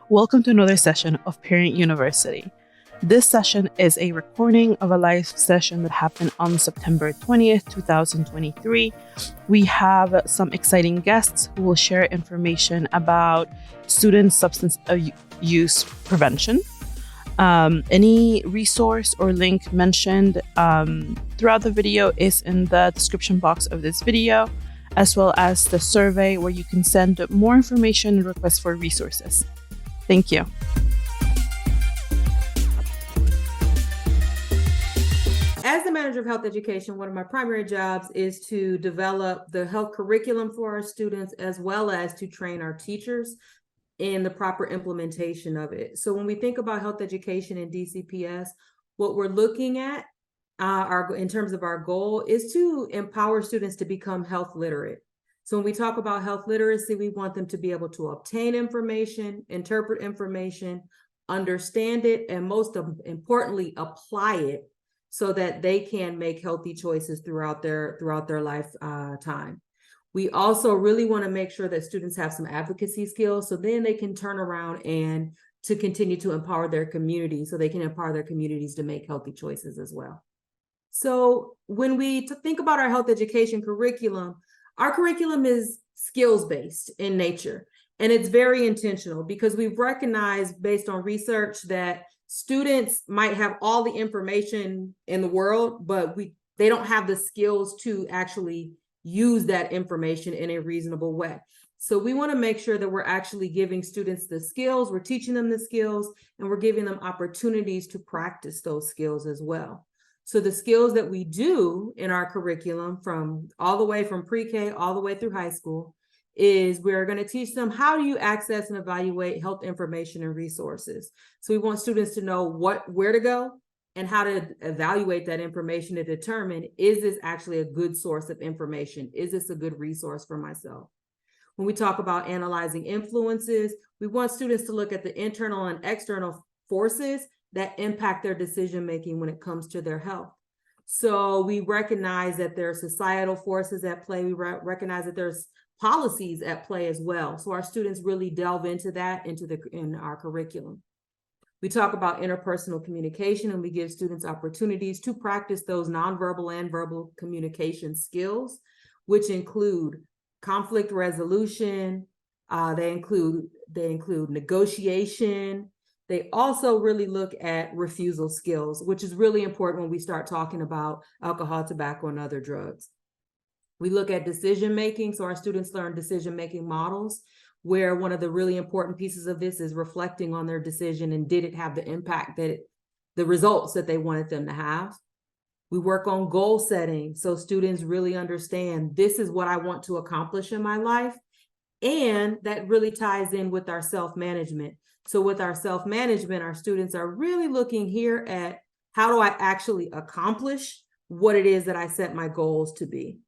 Welcome to another session of Parent University. This session is a recording of a live session that happened on September 20th, 2023. We have some exciting guests who will share information about student substance use prevention. Any resource or link mentioned throughout the video is in the description box of this video, as well as the survey where you can send more information and request for resources. Thank you. As the manager of health education, one of my primary jobs is to develop the health curriculum for our students, as well as to train our teachers in the proper implementation of it. So when we think about health education in DCPS, what we're looking at in terms of our goal is to empower students to become health literate. So when we talk about health literacy, we want them to be able to obtain information, interpret information, understand it, and most importantly, apply it so that they can make healthy choices throughout their lifetime. We also really want to make sure that students have some advocacy skills, so then they can turn around and to continue to empower their community, so they can empower their communities to make healthy choices as well. So when we think about our health education curriculum, our curriculum is skills-based in nature, and it's very intentional because we've recognized based on research that students might have all the information in the world, but they don't have the skills to actually use that information in a reasonable way. So we want to make sure that we're actually giving students the skills, we're teaching them the skills, and we're giving them opportunities to practice those skills as well. So the skills that we do in our curriculum all the way from pre-K all the way through high school is we're going to teach them how do you access and evaluate health information and resources. So we want students to know where to go and how to evaluate that information to determine, is this actually a good source of information? Is this a good resource for myself? When we talk about analyzing influences, we want students to look at the internal and external forces that impact their decision-making when it comes to their health. So we recognize that there are societal forces at play. We recognize that there's policies at play as well. So our students really delve into that in our curriculum. We talk about interpersonal communication, and we give students opportunities to practice those nonverbal and verbal communication skills, which include conflict resolution. They include negotiation. They also really look at refusal skills, which is really important when we start talking about alcohol, tobacco, and other drugs. We look at decision-making, so our students learn decision-making models, where one of the really important pieces of this is reflecting on their decision and did it have the impact the results that they wanted them to have. We work on goal setting, so students really understand this is what I want to accomplish in my life, and that really ties in with our self-management. So with our self-management, our students are really looking here at how do I actually accomplish what it is that I set my goals to be?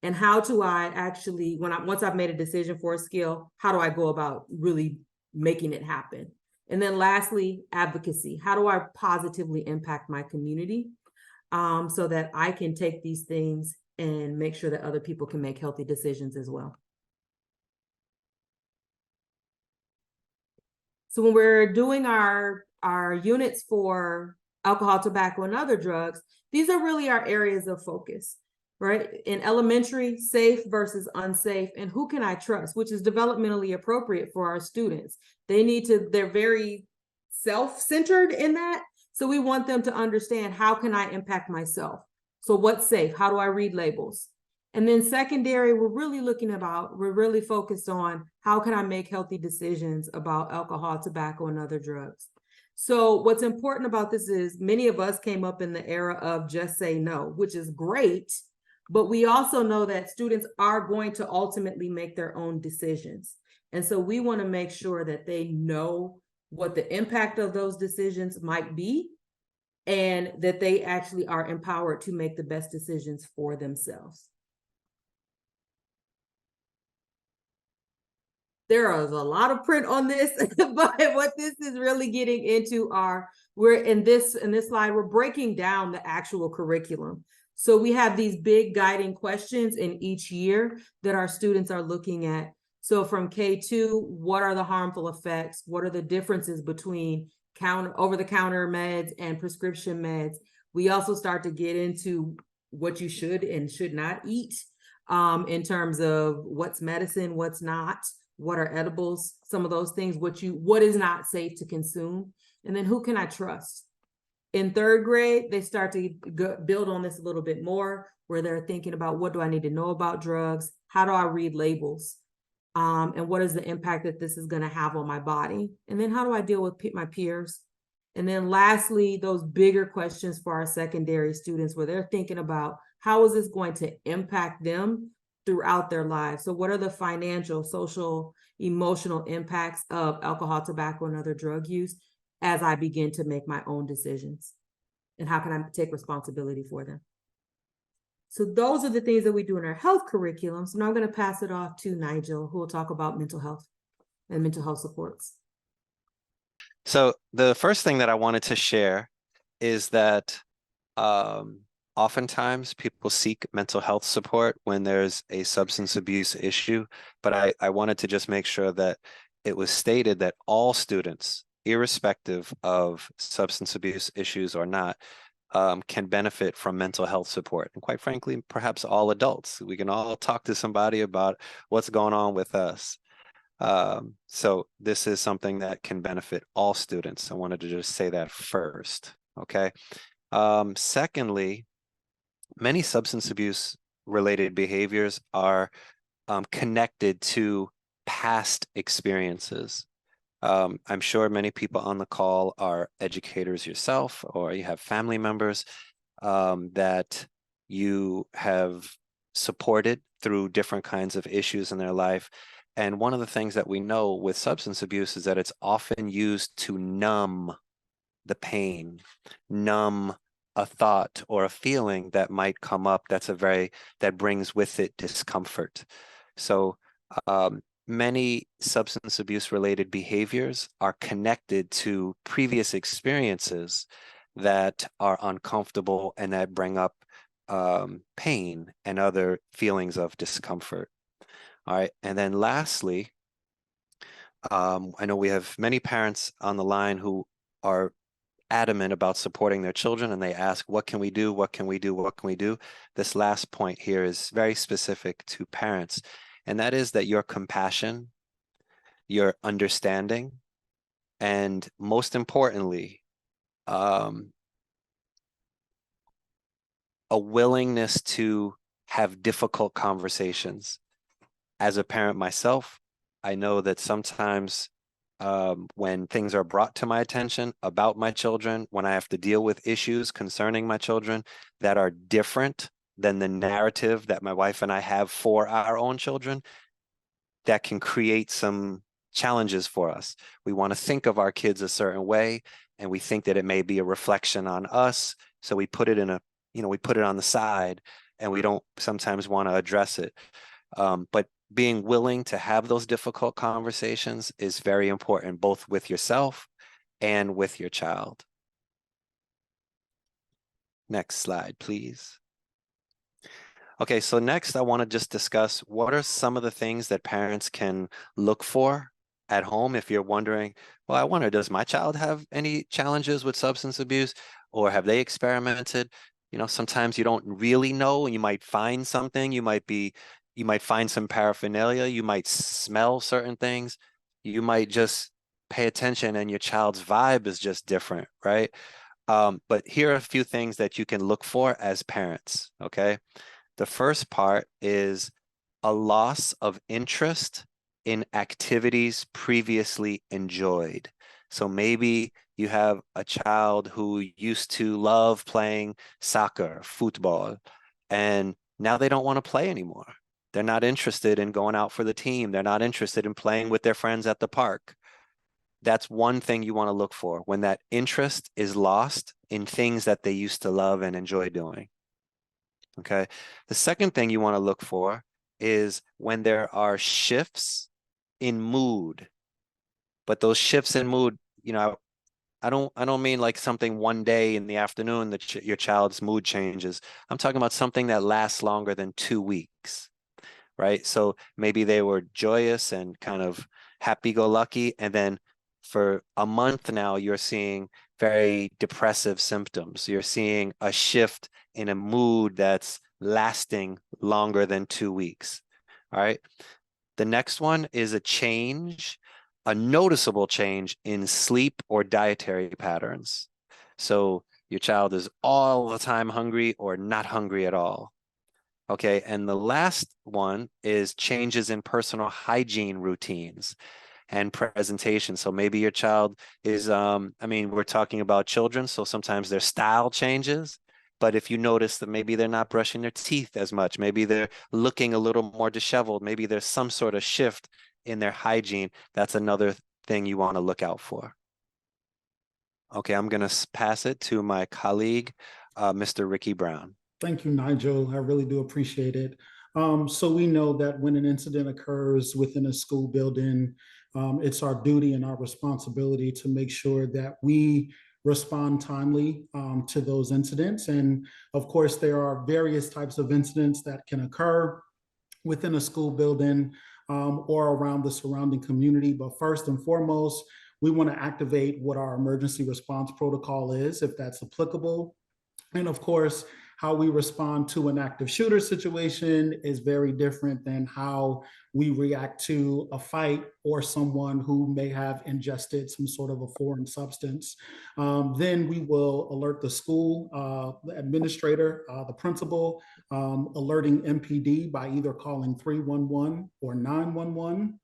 And how do I actually, once I've made a decision for a skill, how do I go about really making it happen? And then lastly, advocacy. How do I positively impact my community so that I can take these things and make sure that other people can make healthy decisions as well? So when we're doing our units for alcohol, tobacco, and other drugs, these are really our areas of focus, right? In elementary, safe versus unsafe, and who can I trust, which is developmentally appropriate for our students. They're very self-centered in that. So we want them to understand, how can I impact myself? So what's safe? How do I read labels? And then secondary, we're really focused on how can I make healthy decisions about alcohol, tobacco, and other drugs. So what's important about this is many of us came up in the era of just say no, which is great, but we also know that students are going to ultimately make their own decisions. And so we want to make sure that they know what the impact of those decisions might be, and that they actually are empowered to make the best decisions for themselves. There is a lot of print on this, but what this is really getting into we're in this slide, we're breaking down the actual curriculum. So we have these big guiding questions in each year that our students are looking at So from K2, what are the harmful effects? What are the differences between over-the-counter meds and prescription meds? We also start to get into what you should and should not eat, in terms of what's medicine, what's not, what are edibles, some of those things, what is not safe to consume, and then who can I trust? In third grade, they start to build on this a little bit more, where they're thinking about, what do I need to know about drugs? How do I read labels? And what is the impact that this is going to have on my body? And then how do I deal with my peers? And then lastly, those bigger questions for our secondary students, where they're thinking about, how is this going to impact them throughout their lives? So what are the financial, social, emotional impacts of alcohol, tobacco, and other drug use as I begin to make my own decisions? And how can I take responsibility for them? So those are the things that we do in our health curriculum. So now I'm going to pass it off to Nigel, who will talk about mental health and mental health supports. So the first thing that I wanted to share is that oftentimes people seek mental health support when there's a substance abuse issue, but I wanted to just make sure that it was stated that all students, irrespective of substance abuse issues or not, can benefit from mental health support. And quite frankly, perhaps all adults. We can all talk to somebody about what's going on with us. So this is something that can benefit all students. I wanted to just say that first, okay? Secondly, many substance abuse related behaviors are connected to past experiences. I'm sure many people on the call are educators yourself, or you have family members that you have supported through different kinds of issues in their life. And one of the things that we know with substance abuse is that it's often used to numb the pain, numb a thought or a feeling that might come up that brings with it discomfort. So many substance abuse related behaviors are connected to previous experiences that are uncomfortable and that bring up pain and other feelings of discomfort. All right, and then lastly, I know we have many parents on the line who are adamant about supporting their children, and they ask, what can we do? What can we do? What can we do? This last point here is very specific to parents, and that is that your compassion, your understanding, and most importantly, a willingness to have difficult conversations. As a parent myself, I know that sometimes when things are brought to my attention about my children, when I have to deal with issues concerning my children that are different than the narrative that my wife and I have for our own children, that can create some challenges for us. We want to think of our kids a certain way, and we think that it may be a reflection on us. So we put it we put it on the side, and we don't sometimes want to address it. But being willing to have those difficult conversations is very important, both with yourself and with your child. Next slide, please. Okay, so next I want to just discuss what are some of the things that parents can look for at home if you're wondering, well, I wonder, does my child have any challenges with substance abuse, or have they experimented? You know, sometimes you don't really know, and you might find something, you might find some paraphernalia, you might smell certain things, you might just pay attention and your child's vibe is just different, right? But here are a few things that you can look for as parents, okay? The first part is a loss of interest in activities previously enjoyed. So maybe you have a child who used to love playing soccer, football, and now they don't want to play anymore. They're not interested in going out for the team. They're not interested in playing with their friends at the park. That's one thing you want to look for, when that interest is lost in things that they used to love and enjoy doing. Okay. The second thing you want to look for is when there are shifts in mood. But those shifts in mood, I don't mean like something one day in the afternoon that your child's mood changes. I'm talking about something that lasts longer than 2 weeks. right? So maybe they were joyous and kind of happy-go-lucky, and then for a month now, you're seeing very depressive symptoms. You're seeing a shift in a mood that's lasting longer than 2 weeks. All right. The next one is a change, a noticeable change in sleep or dietary patterns. So your child is all the time hungry or not hungry at all. Okay. And the last one is changes in personal hygiene routines and presentation. So maybe your child is, I mean, we're talking about children, so sometimes their style changes. But if you notice that maybe they're not brushing their teeth as much, maybe they're looking a little more disheveled, maybe there's some sort of shift in their hygiene, that's another thing you want to look out for. Okay, I'm going to pass it to my colleague, Mr. Ricky Brown. Thank you, Nigel. I really do appreciate it. So we know that when an incident occurs within a school building, it's our duty and our responsibility to make sure that we respond timely to those incidents. And of course, there are various types of incidents that can occur within a school building or around the surrounding community. But first and foremost, we want to activate what our emergency response protocol is, if that's applicable. And of course, how we respond to an active shooter situation is very different than how we react to a fight or someone who may have ingested some sort of a foreign substance. Then we will alert the school, the administrator, the principal, alerting MPD by either calling 311 or 911.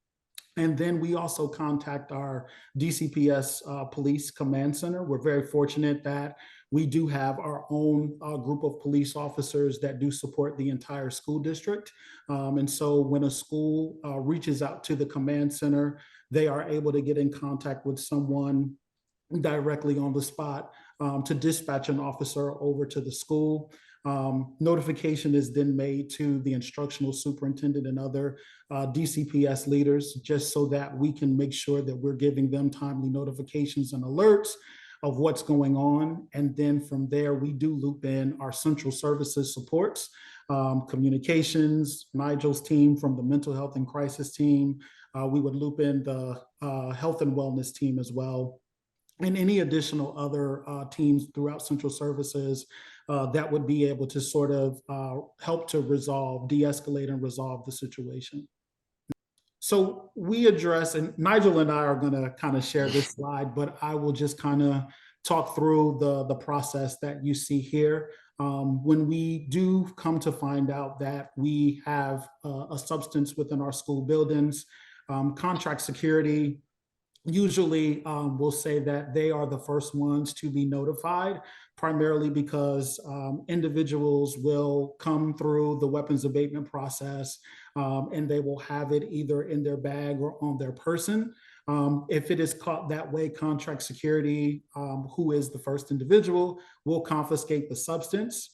And then we also contact our DCPS police command center. We're very fortunate that we do have our own group of police officers that do support the entire school district. And so when a school reaches out to the command center, they are able to get in contact with someone directly on the spot to dispatch an officer over to the school. Notification is then made to the instructional superintendent and other DCPS leaders, just so that we can make sure that we're giving them timely notifications and alerts of what's going on. And then from there, we do loop in our central services supports, communications, Nigel's team from the mental health and crisis team. We would loop in the health and wellness team as well, and any additional other teams throughout central services that would be able to sort of help to resolve, de-escalate and resolve the situation. So we address, and Nigel and I are going to kind of share this slide, but I will just kind of talk through the process that you see here. When we do come to find out that we have a substance within our school buildings, contract security usually will say that they are the first ones to be notified, primarily because individuals will come through the weapons abatement process and they will have it either in their bag or on their person. If it is caught that way, contract security, who is the first individual, will confiscate the substance.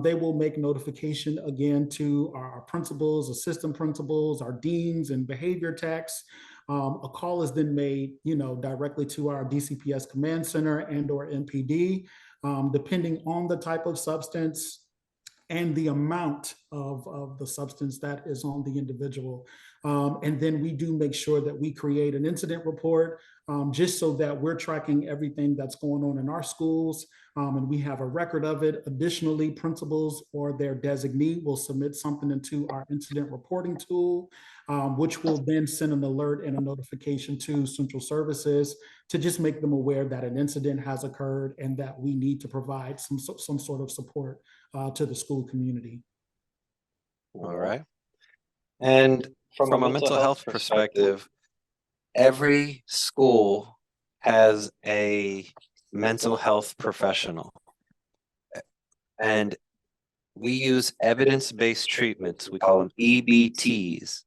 They will make notification again to our principals, assistant principals, our deans and behavior techs. A call is then made, directly to our DCPS command center and or MPD, depending on the type of substance and the amount of the substance that is on the individual. And then we do make sure that we create an incident report just so that we're tracking everything that's going on in our schools and we have a record of it. Additionally, principals or their designee will submit something into our incident reporting tool, which will then send an alert and a notification to central services to just make them aware that an incident has occurred and that we need to provide some sort of support to the school community. All right. And from a mental health perspective, every school has a mental health professional. And we use evidence-based treatments. We call them EBTs.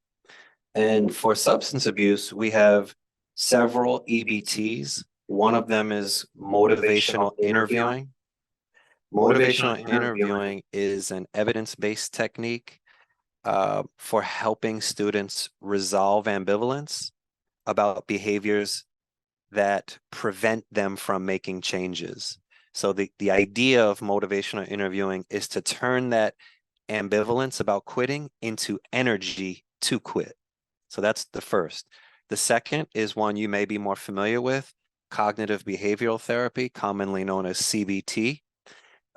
And for substance abuse, we have several EBTs. One of them is motivational interviewing. Motivational interviewing is an evidence-based technique for helping students resolve ambivalence about behaviors that prevent them from making changes. So the idea of motivational interviewing is to turn that ambivalence about quitting into energy to quit. So that's the first. The second is one you may be more familiar with, cognitive behavioral therapy, commonly known as CBT.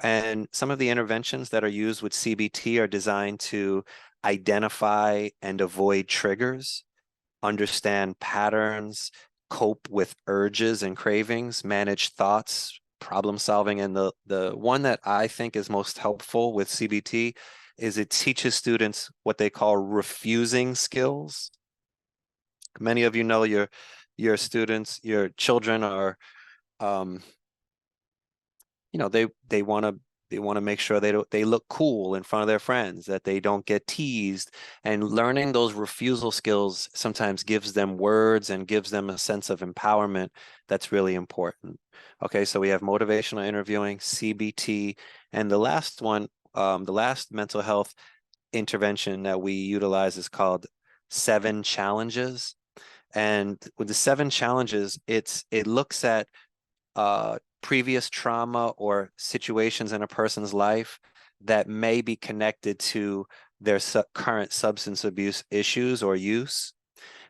And some of the interventions that are used with CBT are designed to identify and avoid triggers, understand patterns, cope with urges and cravings, manage thoughts, problem solving. And the one that I think is most helpful with CBT is it teaches students what they call refusing skills. Many of you know your students, your children are they want to make sure they look cool in front of their friends, that they don't get teased, and learning those refusal skills sometimes gives them words and gives them a sense of empowerment that's really important. Okay, so we have motivational interviewing, CBT, and the last one, the last mental health intervention that we utilize is called 7 challenges. And with the 7 challenges, it looks at previous trauma or situations in a person's life that may be connected to their current substance abuse issues or use.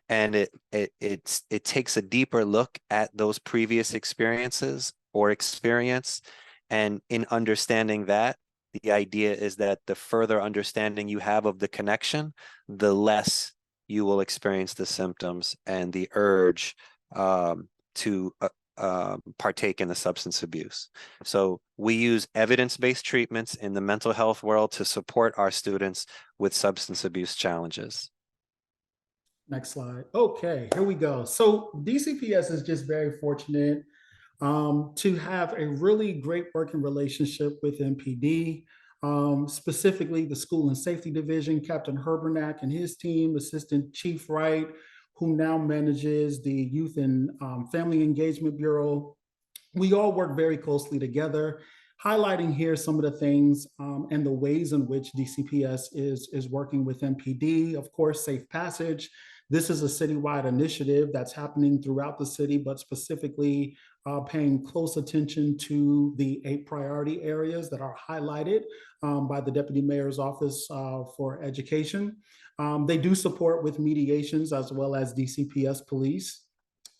And it takes a deeper look at those previous experiences or experience. And in understanding that, the idea is that the further understanding you have of the connection, the less you will experience the symptoms and the urge to partake in the substance abuse. So we use evidence-based treatments in the mental health world to support our students with substance abuse challenges. Next slide. Okay, here we go. So DCPS is just very fortunate to have a really great working relationship with MPD, specifically the School and Safety Division, Captain Herbernack and his team, Assistant Chief Wright, who now manages the Youth and Family Engagement Bureau. We all work very closely together, highlighting here some of the things and the ways in which DCPS is working with MPD. Of course, Safe Passage. This is a citywide initiative that's happening throughout the city, but specifically paying close attention to the 8 priority areas that are highlighted by the Deputy Mayor's Office for Education. They do support with mediations as well as DCPS police.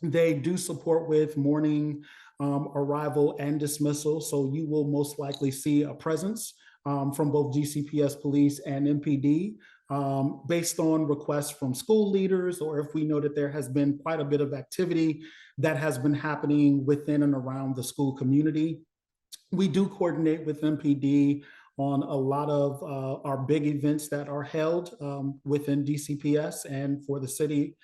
They do support with morning arrival and dismissal. So you will most likely see a presence from both DCPS police and MPD based on requests from school leaders, or if we know that there has been quite a bit of activity that has been happening within and around the school community. We do coordinate with MPD on a lot of our big events that are held within DCPS and for the city.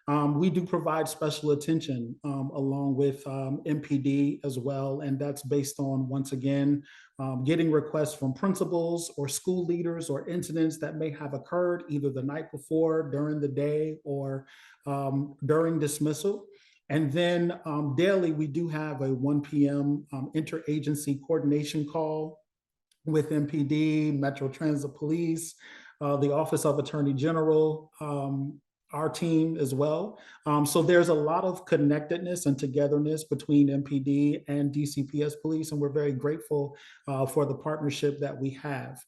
We do provide special attention along with MPD as well, and that's based on, once again, getting requests from principals or school leaders or incidents that may have occurred either the night before, during the day, or during dismissal. And then daily, we do have a 1 p.m. Interagency coordination call with MPD, Metro Transit Police, the Office of Attorney General, our team as well. So there's a lot of connectedness and togetherness between MPD and DCPS Police, and we're very grateful for the partnership that we have.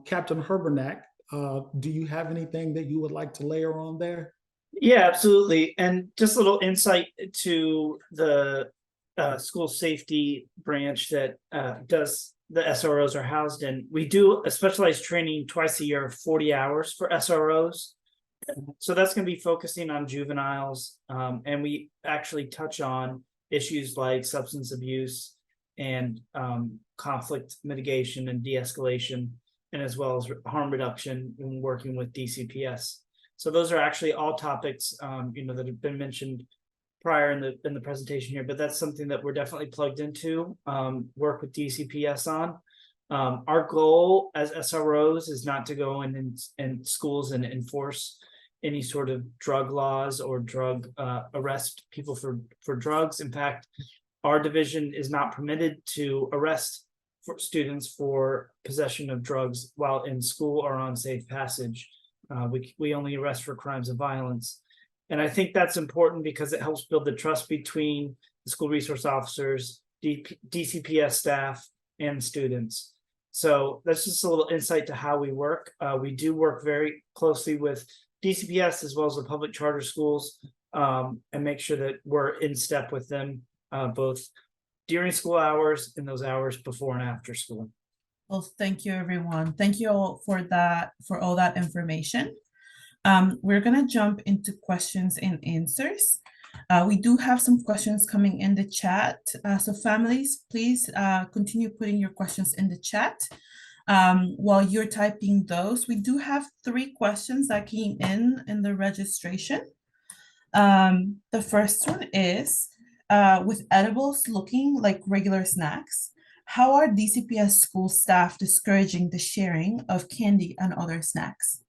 Captain Herbernack, do you have anything that you would like to layer on there? Yeah, absolutely. And just a little insight to the school safety branch that does the SROs are housed in. We do a specialized training twice a year, 40 hours for SROs. So that's going to be focusing on juveniles. And we actually touch on issues like substance abuse and conflict mitigation and de-escalation, and as well as harm reduction when working with DCPS. So those are actually all topics, that have been mentioned prior in the presentation here, but that's something that we're definitely plugged into, work with DCPS on. Our goal as SROs is not to go in schools and enforce any sort of drug laws or drug arrest people for drugs. In fact, our division is not permitted to arrest students for possession of drugs while in school or on safe passage. We only arrest for crimes of violence. And I think that's important because it helps build the trust between the school resource officers, DCPS staff, and students. So that's just a little insight to how we work. We do work very closely with DCPS as well as the public charter schools, and make sure that we're in step with them, both during school hours and those hours before and after school. Well, thank you, everyone. Thank you all for that, for all that information. We're gonna jump into questions and answers. We do have some questions coming in the chat. So families, please continue putting your questions in the chat. While you're typing those, we do have 3 questions that came in the registration. The first one is, with edibles looking like regular snacks, how are DCPS school staff discouraging the sharing of candy and other snacks?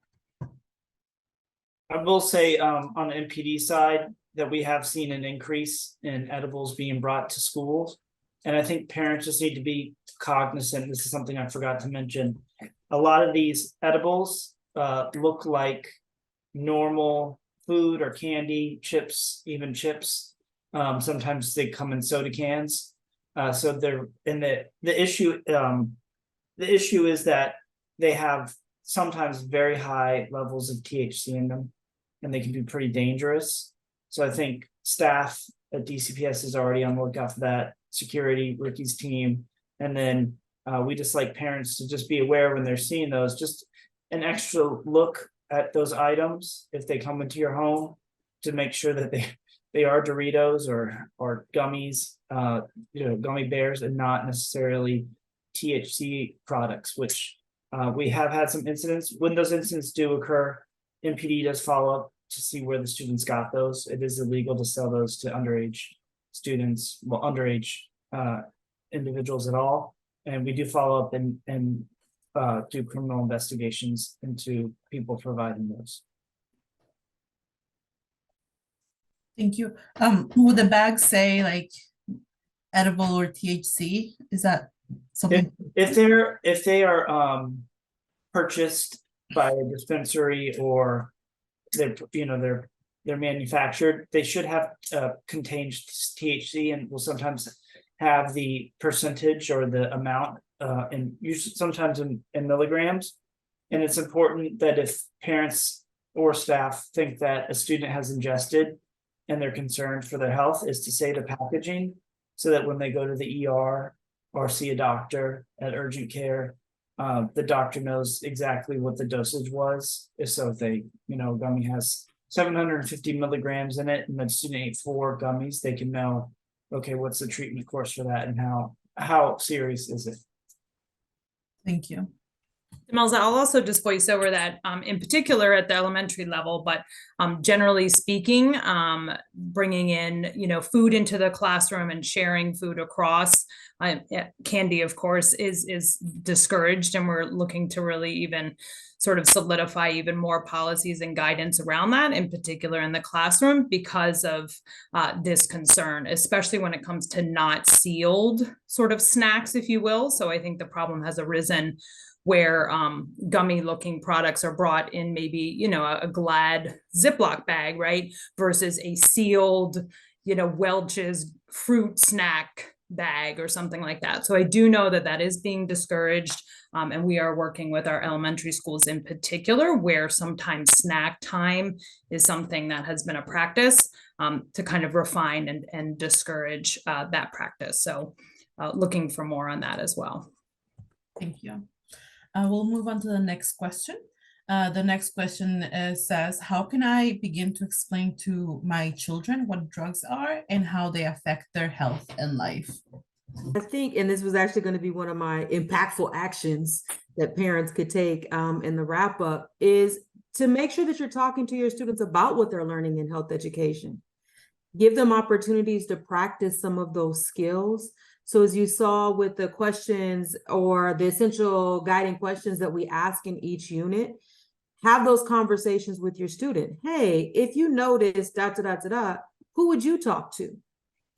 I will say, on the MPD side, that we have seen an increase in edibles being brought to schools. And I think parents just need to be cognizant. This is something I forgot to mention. A lot of these edibles look like normal food or candy, chips, even chips. Sometimes they come in soda cans. So they're in the issue is that they have sometimes very high levels of THC in them, and they can be pretty dangerous. So I think staff at DCPS is already on the lookout for that. Security, Ricky's team, and then we just like parents to just be aware when they're seeing those. Just an extra look at those items if they come into your home, to make sure that they are Doritos or gummies, gummy bears, and not necessarily THC products, which we have had some incidents. When those incidents do occur, MPD does follow up to see where the students got those. It is illegal to sell those to underage students, well, underage individuals at all. And we do follow up and do criminal investigations into people providing those. Thank you. Would the bag say like edible or THC? Is that something? If they are purchased by a dispensary, or they're manufactured, they should have contained THC, and will sometimes have the percentage or the amount and usually sometimes in milligrams. And it's important that if parents or staff think that a student has ingested and they're concerned for their health, is to say the packaging, so that when they go to the ER or see a doctor at urgent care, the doctor knows exactly what the dosage was. So if they, gummy has 750 milligrams in it and the student ate 4 gummies, they can know, okay, what's the treatment course for that, and how serious is it? Thank you. Melza, I'll also just voice over that in particular at the elementary level, but generally speaking, bringing in, food into the classroom and sharing food across candy, of course, is discouraged. And we're looking to really even sort of solidify even more policies and guidance around that, in particular in the classroom, because of this concern, especially when it comes to not sealed sort of snacks, if you will. So I think the problem has arisen where gummy looking products are brought in maybe, a Glad Ziploc bag, right? Versus a sealed, Welch's fruit snack bag or something like that. So I do know that is being discouraged. And we are working with our elementary schools in particular, where sometimes snack time is something that has been a practice, to kind of refine and discourage that practice. So looking for more on that as well. Thank you. We'll move on to the next question. The next question says, how can I begin to explain to my children what drugs are and how they affect their health and life? I think, and this was actually going to be one of my impactful actions that parents could take in the wrap up, is to make sure that you're talking to your students about what they're learning in health education. Give them opportunities to practice some of those skills. So as you saw with the questions or the essential guiding questions that we ask in each unit, have those conversations with your student. Hey, if you notice who would you talk to?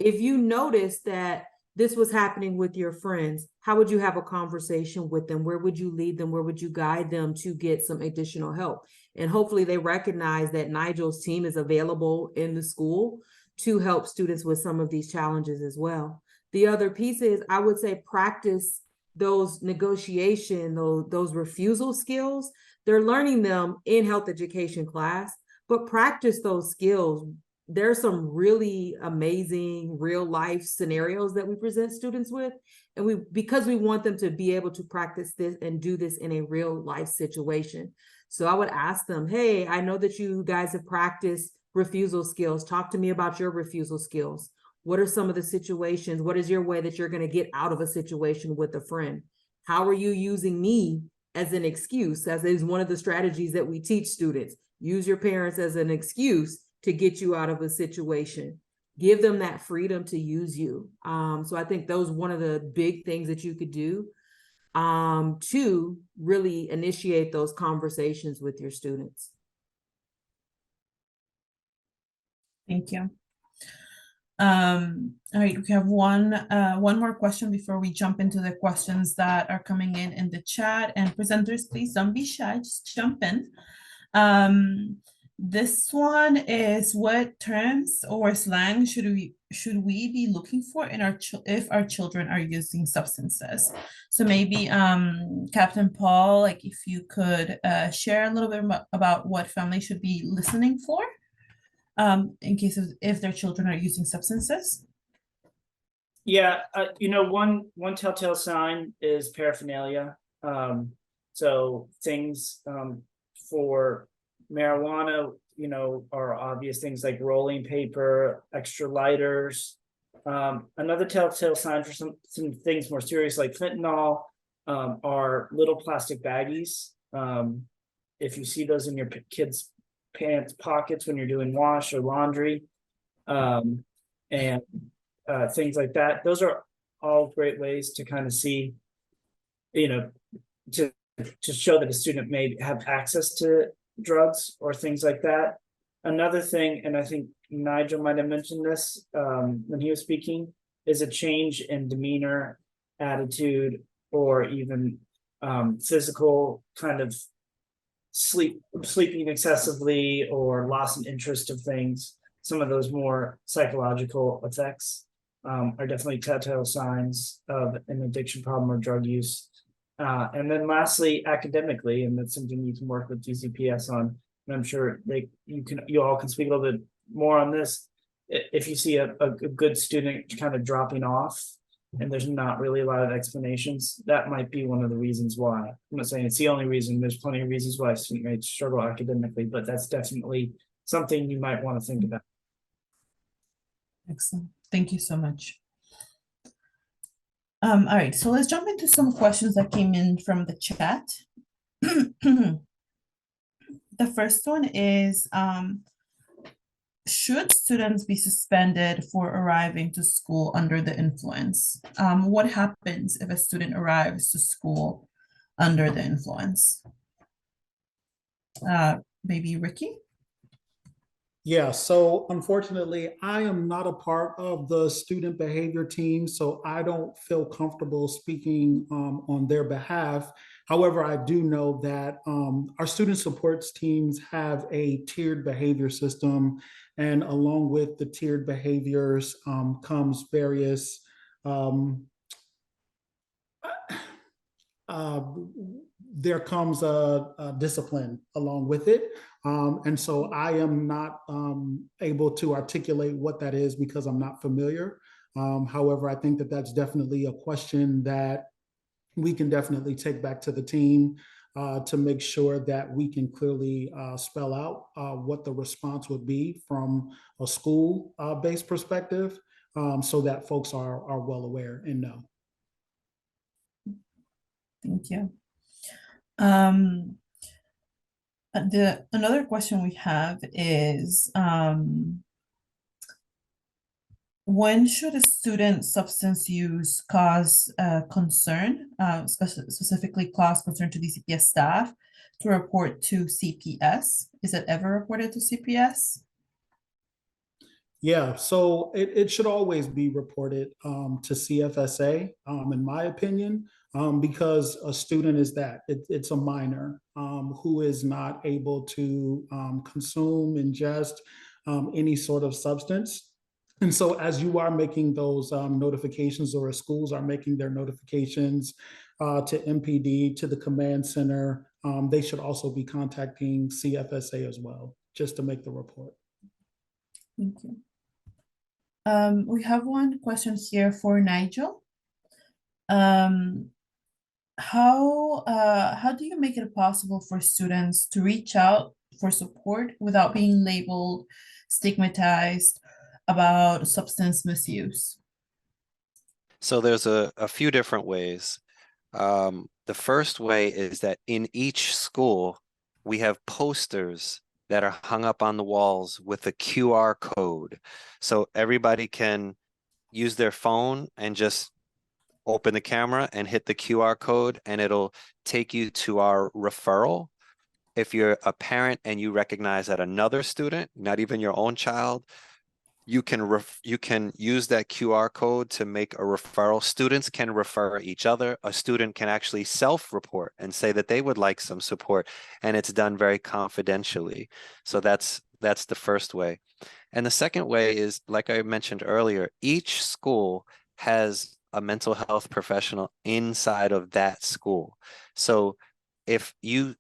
If you notice that this was happening with your friends, how would you have a conversation with them? Where would you lead them? Where would you guide them to get some additional help? And hopefully they recognize that Nigel's team is available in the school to help students with some of these challenges as well. The other piece is, I would say, practice those negotiation, those refusal skills, they're learning them in health education class, but practice those skills. There's some really amazing real life scenarios that we present students with. And because we want them to be able to practice this and do this in a real life situation. So I would ask them, hey, I know that you guys have practiced refusal skills. Talk to me about your refusal skills. What are some of the situations? What is your way that you're going to get out of a situation with a friend? How are you using me as an excuse? As is one of the strategies that we teach students. Use your parents as an excuse to get you out of a situation. Give them that freedom to use you. So I think those one of the big things that you could do to really initiate those conversations with your students. Thank you. All right, we have one more question before we jump into the questions that are coming in the chat. And presenters, please don't be shy, just jump in. This one is, what terms or slang should we be looking for in if our children are using substances? So maybe Captain Paul, like if you could share a little bit about what families should be listening for in case if their children are using substances. Yeah, one telltale sign is paraphernalia. So things for marijuana, are obvious things like rolling paper, extra lighters. Another telltale sign for some things more serious like fentanyl are little plastic baggies. If you see those in your kids' pants pockets when you're doing wash or laundry, and things like that, those are all great ways to kind of see, to show that a student may have access to drugs or things like that. Another thing, and I think Nigel might have mentioned this when he was speaking, is a change in demeanor, attitude, or even physical kind of sleeping excessively or loss in interest of things. Some of those more psychological effects are definitely telltale signs of an addiction problem or drug use. And then lastly, academically, and that's something you can work with DCPS on, and I'm sure you all can speak a little bit more on this. If you see a good student kind of dropping off and there's not really a lot of explanations, that might be one of the reasons why. I'm not saying it's the only reason, there's plenty of reasons why a student may struggle academically, but that's definitely something you might want to think about. Excellent. Thank you so much. All right, so let's jump into some questions that came in from the chat. The first one is, should students be suspended for arriving to school under the influence? What happens if a student arrives to school under the influence? Maybe Ricky? Yeah, so unfortunately, I am not a part of the student behavior team, so I don't feel comfortable speaking on their behalf. However, I do know that our student supports teams have a tiered behavior system, and along with the tiered behaviors comes various there comes a discipline along with it. And so I am not able to articulate what that is because I'm not familiar. However, I think that that's definitely a question that we can definitely take back to the team to make sure that we can clearly spell out what the response would be from a school-based perspective so that folks are well aware and know. Thank you. Another question we have is, when should a student's substance use cause concern, specifically cause concern to DCPS staff to report to CPS? Is it ever reported to CPS? Yeah, so it should always be reported to CFSA, in my opinion, because a student is it's a minor who is not able to consume, ingest any sort of substance. And so as you are making those notifications, or as schools are making their notifications to MPD, to the command center. They should also be contacting CFSA as well, just to make the report. Thank you. We have one question here for Nigel. How do you make it possible for students to reach out for support without being labeled, stigmatized about substance misuse? So there's a few different ways. The first way is that in each school, we have posters that are hung up on the walls with a QR code. So everybody can use their phone and just open the camera and hit the QR code, and it'll take you to our referral. If you're a parent and you recognize that another student, not even your own child, you can use that QR code to make a referral. Students can refer each other. A student can actually self-report and say that they would like some support, and it's done very confidentially. So that's the first way. And the second way is, like I mentioned earlier, each school has a mental health professional inside of that school. So if you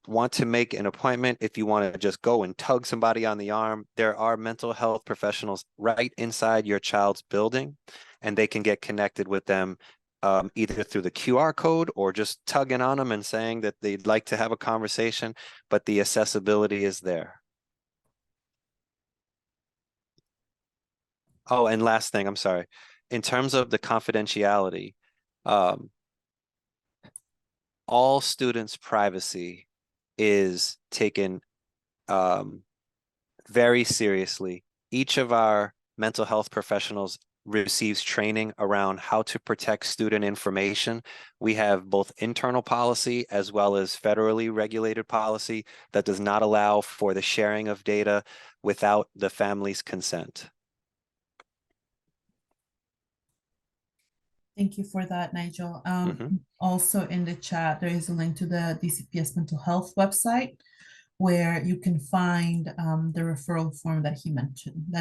want to make an appointment, if you want to just go and tug somebody on the arm, there are mental health professionals right inside your child's building, and they can get connected with them either through the QR code or just tugging on them and saying that they'd like to have a conversation, but the accessibility is there. Oh, and last thing, I'm sorry. In terms of the confidentiality, all students' privacy is taken very seriously. Each of our mental health professionals receives training around how to protect student information. We have both internal policy as well as federally regulated policy that does not allow for the sharing of data without the family's consent. Thank you for that, Nigel. Also in the chat, there is a link to the DCPS mental health website where you can find the referral form that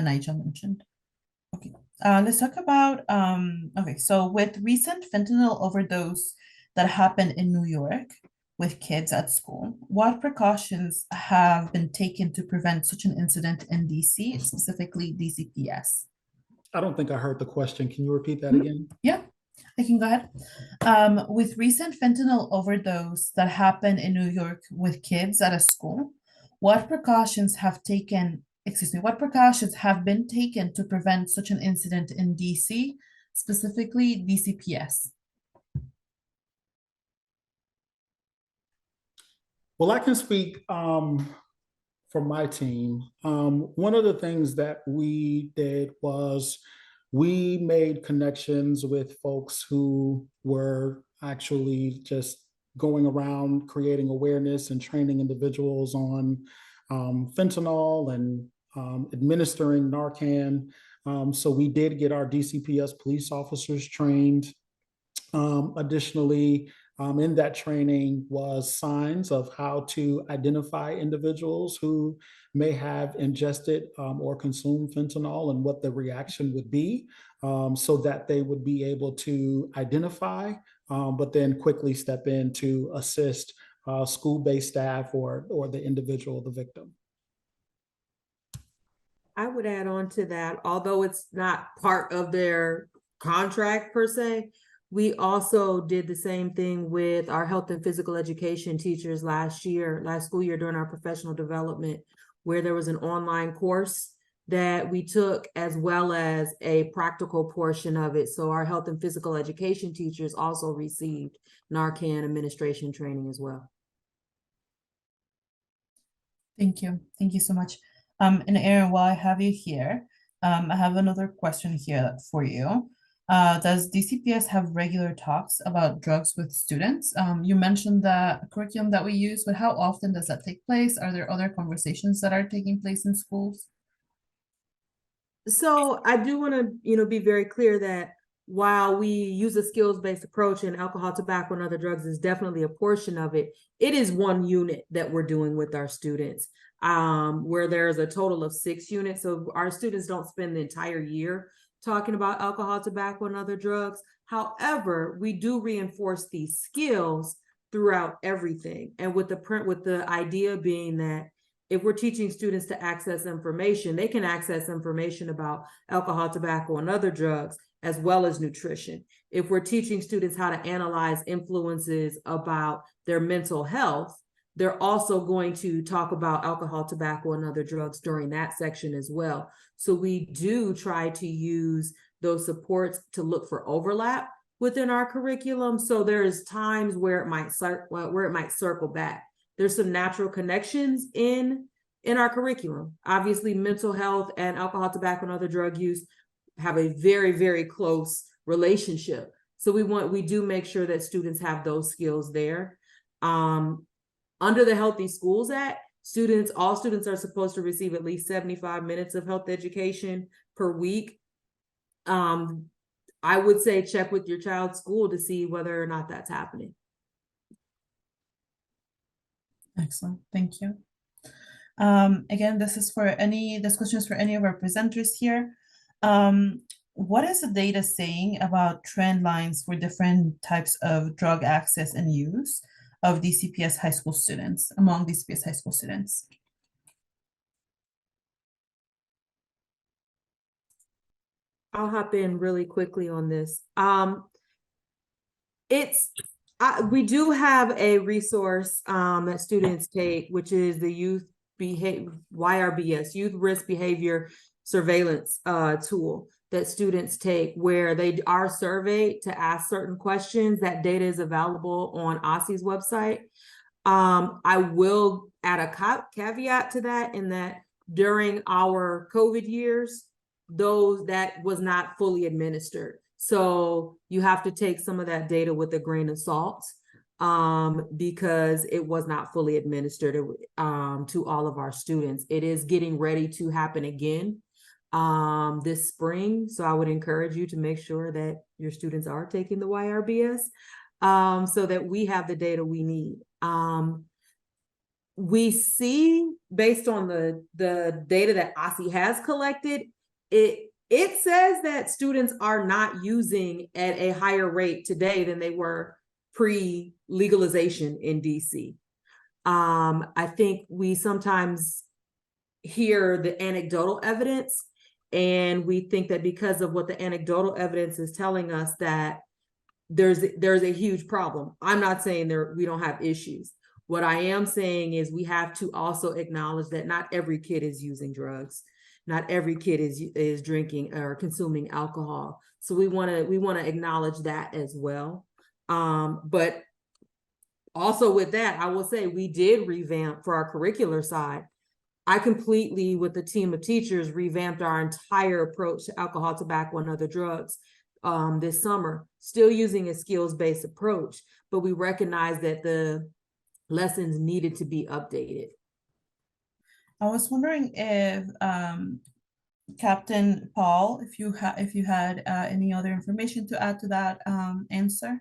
Nigel mentioned. Okay, let's talk about, okay, so with recent fentanyl overdose that happened in New York with kids at school, what precautions have been taken to prevent such an incident in DC, specifically DCPS? I don't think I heard the question. Can you repeat that again? Yeah. I can go ahead. With recent fentanyl overdose that happened in New York with kids at a school, what precautions have been taken to prevent such an incident in DC, specifically DCPS? Well, I can speak for my team. One of the things that we did was we made connections with folks who were actually just going around creating awareness and training individuals on fentanyl and administering Narcan. So we did get our DCPS police officers trained. Additionally, in that training was signs of how to identify individuals who may have ingested or consumed fentanyl and what the reaction would be, so that they would be able to identify, but then quickly step in to assist school-based staff or the individual, the victim. I would add on to that, although it's not part of their contract per se, we also did the same thing with our health and physical education teachers last school year during our professional development, where there was an online course that we took as well as a practical portion of it. So our health and physical education teachers also received Narcan administration training as well. Thank you. Thank you so much. And Erin, while I have you here, I have another question here for you. Does DCPS have regular talks about drugs with students? You mentioned the curriculum that we use, but how often does that take place? Are there other conversations that are taking place in schools? So I do want to, be very clear that while we use a skills-based approach, and alcohol, tobacco, and other drugs is definitely a portion of it, it is one unit that we're doing with our students, where there's a total of 6 units. So our students don't spend the entire year talking about alcohol, tobacco, and other drugs. However, we do reinforce these skills throughout everything. And with the idea being that if we're teaching students to access information, they can access information about alcohol, tobacco, and other drugs, as well as nutrition. If we're teaching students how to analyze influences about their mental health, they're also going to talk about alcohol, tobacco, and other drugs during that section as well. So we do try to use those supports to look for overlap within our curriculum. So there's times where it might circle back. There's some natural connections in our curriculum. Obviously, mental health and alcohol, tobacco, and other drug use have a very, very close relationship. So we do make sure that students have those skills there. Under the Healthy Schools Act, all students are supposed to receive at least 75 minutes of health education per week. I would say check with your child's school to see whether or not that's happening. Excellent, thank you. Again, this question is for any of our presenters here. What is the data saying about trend lines for different types of drug access and use of DCPS high school students, among DCPS high school students? I'll hop in really quickly on this. We do have a resource that students take, which is the YRBS, Youth Risk Behavior Surveillance tool that students take, where they are surveyed to ask certain questions. That data is available on OSSI's website. I will add a caveat to that, in that during our COVID years, that was not fully administered. So you have to take some of that data with a grain of salt, because it was not fully administered to all of our students. It is getting ready to happen again this spring. So I would encourage you to make sure that your students are taking the YRBS, so that we have the data we need. We see, based on the data that OSSI has collected, it says that students are not using at a higher rate today than they were pre-legalization in DC. I think we sometimes hear the anecdotal evidence, and we think that because of what the anecdotal evidence is telling us, that there's a huge problem. I'm not saying we don't have issues. What I am saying is we have to also acknowledge that not every kid is using drugs. Not every kid is drinking or consuming alcohol. So we want to acknowledge that as well. But also with that, I will say we did revamp for our curricular side. I completely, with a team of teachers, revamped our entire approach to alcohol, tobacco, and other drugs this summer, still using a skills-based approach, but we recognize that the lessons needed to be updated. I was wondering if Captain Paul, if you had any other information to add to that answer.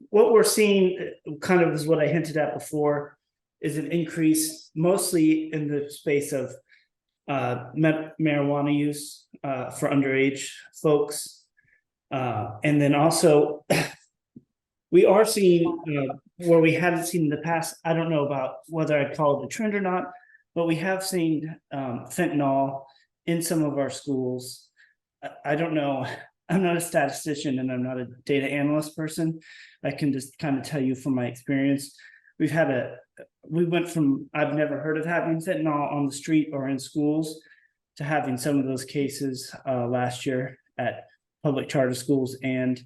What we're seeing kind of is what I hinted at before, is an increase mostly in the space of marijuana use for underage folks. And then also we are seeing where we hadn't seen in the past. I don't know about whether I'd call it a trend or not, but we have seen fentanyl in some of our schools. I don't know. I'm not a statistician and I'm not a data analyst person. I can just kind of tell you from my experience. We went from, I've never heard of having fentanyl on the street or in schools, to having some of those cases last year at public charter schools and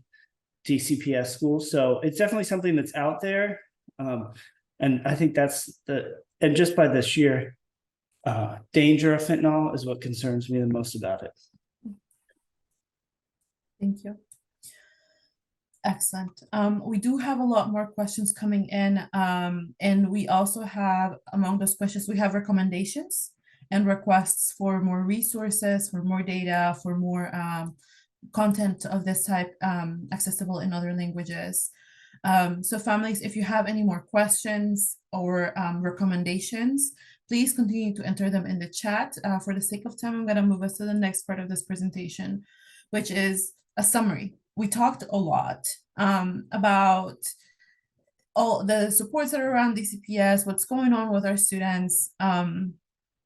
DCPS schools. So it's definitely something that's out there. And I think and just by the sheer danger of fentanyl is what concerns me the most about it. Thank you. Excellent. We do have a lot more questions coming in, and we also have, among those questions, we have recommendations and requests for more resources, for more data, for more content of this type accessible in other languages. So families, if you have any more questions or recommendations, please continue to enter them in the chat. For the sake of time, I'm going to move us to the next part of this presentation, which is a summary. We talked a lot about all the supports that are around DCPS, what's going on with our students. I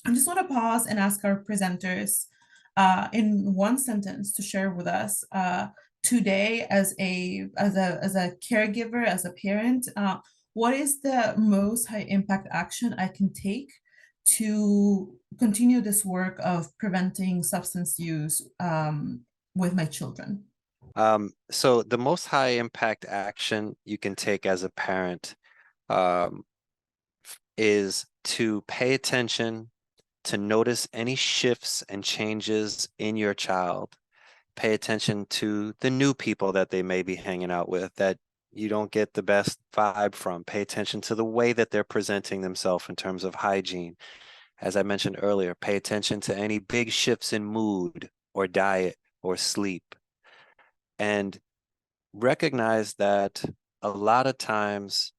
just want to pause and ask our presenters in one sentence to share with us today as a caregiver, as a parent, what is the most high impact action I can take to continue this work of preventing substance use with my children? So the most high impact action you can take as a parent is to pay attention, to notice any shifts and changes in your child. Pay attention to the new people that they may be hanging out with that you don't get the best vibe from. Pay attention to the way that they're presenting themselves in terms of hygiene. As I mentioned earlier, pay attention to any big shifts in mood or diet or sleep. And recognize that a lot of times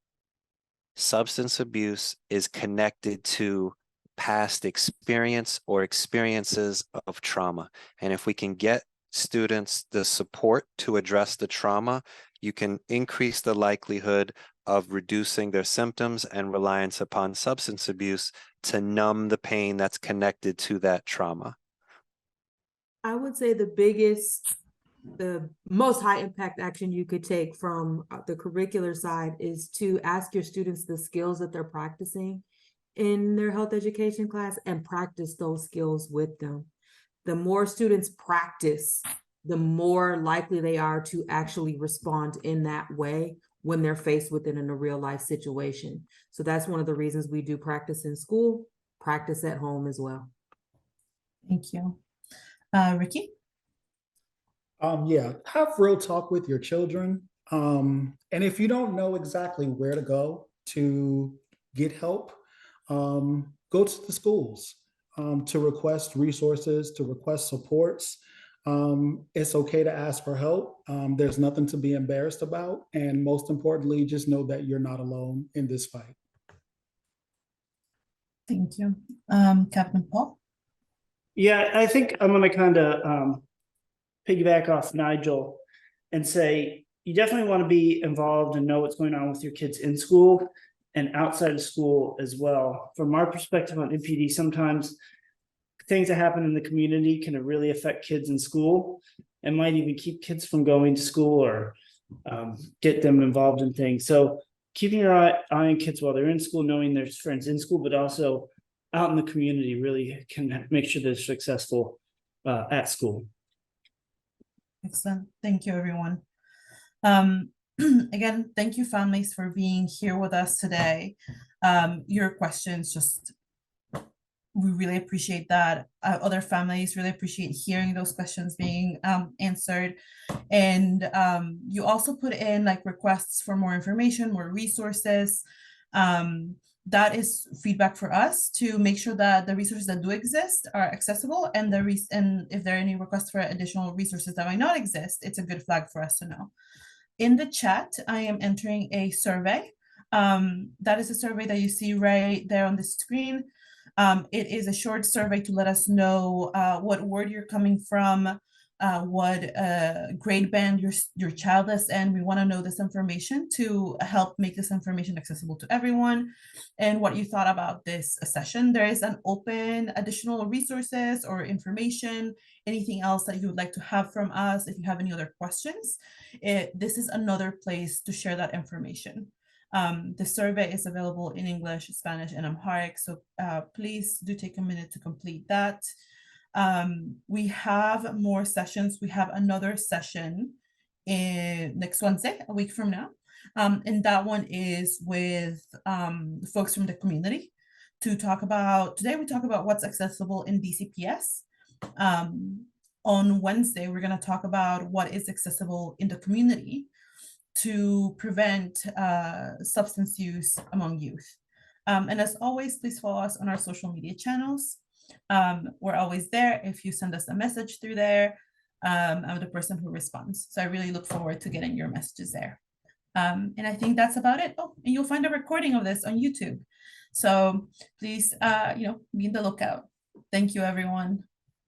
substance abuse is connected to past experience or experiences of trauma. And if we can get students the support to address the trauma, you can increase the likelihood of reducing their symptoms and reliance upon substance abuse to numb the pain that's connected to that trauma. I would say the most high impact action you could take from the curricular side is to ask your students the skills that they're practicing in their health education class and practice those skills with them. The more students practice, the more likely they are to actually respond in that way when they're faced with it in a real life situation. So that's one of the reasons we do practice in school, practice at home as well. Thank you. Ricky? Yeah, have real talk with your children. And if you don't know exactly where to go to get help, go to the schools to request resources, to request supports. It's okay to ask for help. There's nothing to be embarrassed about. And most importantly, just know that you're not alone in this fight. Thank you. Captain Paul? Yeah, I think I'm going to kind of piggyback off Nigel and say you definitely want to be involved and know what's going on with your kids in school and outside of school as well. From our perspective on MPD, sometimes things that happen in the community can really affect kids in school and might even keep kids from going to school or get them involved in things. So keeping your eye on kids while they're in school, knowing there's friends in school, but also out in the community really can make sure they're successful at school. Excellent. Thank you, everyone. Again, thank you, families, for being here with us today. Your questions, we really appreciate that. Other families really appreciate hearing those questions being answered. And you also put in like requests for more information, more resources. That is feedback for us to make sure that the resources that do exist are accessible, and and if there are any requests for additional resources that might not exist, it's a good flag for us to know. In the chat, I am entering a survey. That is a survey that you see right there on the screen. It is a short survey to let us know what ward you're coming from, what grade band your child is in. We want to know this information to help make this information accessible to everyone, and what you thought about this session. There is an open additional resources or information, anything else that you would like to have from us. If you have any other questions, this is another place to share that information. The survey is available in English, Spanish, and Amharic, so please do take a minute to complete that. We have more sessions. We have another session next Wednesday, a week from now, and that one is with folks from the community to talk about. Today we talk about what's accessible in DCPS. On Wednesday, we're going to talk about what is accessible in the community to prevent substance use among youth. And as always, please follow us on our social media channels. We're always there. If you send us a message through there, I'm the person who responds. So I really look forward to getting your messages there. And I think that's about it. Oh, and you'll find a recording of this on YouTube. So please, be on the lookout. Thank you, everyone.